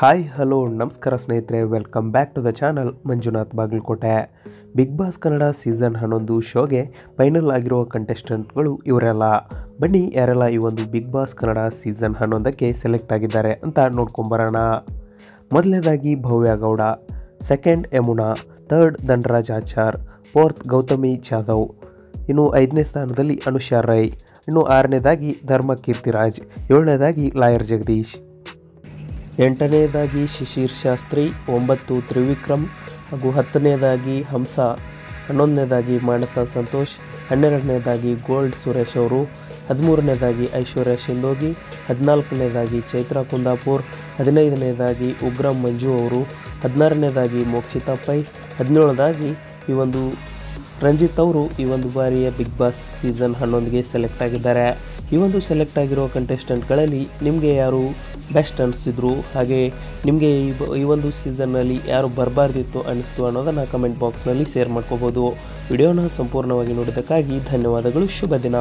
Hi hello ನಮಸ್ಕಾರ ಸ್ನೇಹಿತರೆ, welcome back to the channel Manjunath Bagalkote. Big Boss Kannada season 11 ಶೋಗೆ final ಆಗಿರುವ ಕಂಟೆಸ್ಟೆಂಟ್ಗಳು ಇವರೆಲ್ಲ. ಬನ್ನಿ ಯಾರೆಲ್ಲ ಈ ಒಂದು ಬಿಗ್ ಬಾಸ್ ಕನ್ನಡ ಸೀಸನ್ 11ಕ್ಕೆ ಸೆಲೆಕ್ಟ್ ಆಗಿದ್ದಾರೆ ಅಂತ ನೋಡ್ಕೊಂಬರೋಣ. ಮೊದಲನೇದಾಗಿ Bhavya Gowda, second Yamuna, third Dhanraj Achar, fourth Gautami Jadhav, ಇನ್ನು 5ನೇ ಸ್ಥಾನದಲ್ಲಿ ಅನುಷಾ ರೈ, ಇನ್ನು 6ನೇದಾಗಿ ಧರ್ಮ ಕೀರ್ತಿರಾಜ್, 7ನೇದಾಗಿ ಲಾಯರ್ ಜಗದೀಶ್, 8ನೇದಾಗಿ ಶಿಶಿರ್ ಶಾಸ್ತ್ರಿ, 9 ತ್ರಿವಿಕ್ರಮ್ ಹಾಗೂ 10ನೇದಾಗಿ ಹಂಸ, 11ನೇದಾಗಿ ಮಾನಸ ಸಂತೋಷ್, 12ನೇದಾಗಿ ಗೋಲ್ಡ್ ಸುರೇಶ್ ಅವರು, 13ನೇದಾಗಿ ಐಶ್ವರ್ಯ ಶಿಂದೋಗಿ, 14ನೇದಾಗಿ ಚೈತ್ರಾ ಕುಂದಾಪುರ್, 15ನೇದಾಗಿ ಉಗ್ರಂ ಮಂಜು ಅವರು, 16ನೇದಾಗಿ ಮೋಕ್ಷಿತಾ ಪೈ, 17ನೇದಾಗಿ ಈ ಒಂದು ರಂಜಿತ್ ಅವರು ಈ ಒಂದು ಬಾರಿಯ ಬಿಗ್ ಬಾಸ್ ಸೀಸನ್ 11ಗೆ ಸೆಲೆಕ್ಟ್ ಆಗಿದ್ದಾರೆ. ಈ ಒಂದು ಸೆಲೆಕ್ಟ್ ಆಗಿರೋ ಕಂಟೆಸ್ಟೆಂಟ್ಗಳಲ್ಲಿ ನಿಮಗೆ ಯಾರು ಬೆಸ್ಟ್ ಅನಿಸಿದ್ರು, ಹಾಗೆ ನಿಮಗೆ ಈ ಒಂದು ಸೀಸನ್ನಲ್ಲಿ ಯಾರು ಬರಬಾರ್ದಿತ್ತು ಅನ್ನಿಸ್ತು ಅನ್ನೋದನ್ನು ಕಮೆಂಟ್ ಬಾಕ್ಸ್ನಲ್ಲಿ ಶೇರ್ ಮಾಡ್ಕೋಬೋದು. ವಿಡಿಯೋನ ಸಂಪೂರ್ಣವಾಗಿ ನೋಡಿದ್ದಕ್ಕಾಗಿ ಧನ್ಯವಾದಗಳು. ಶುಭ ದಿನ.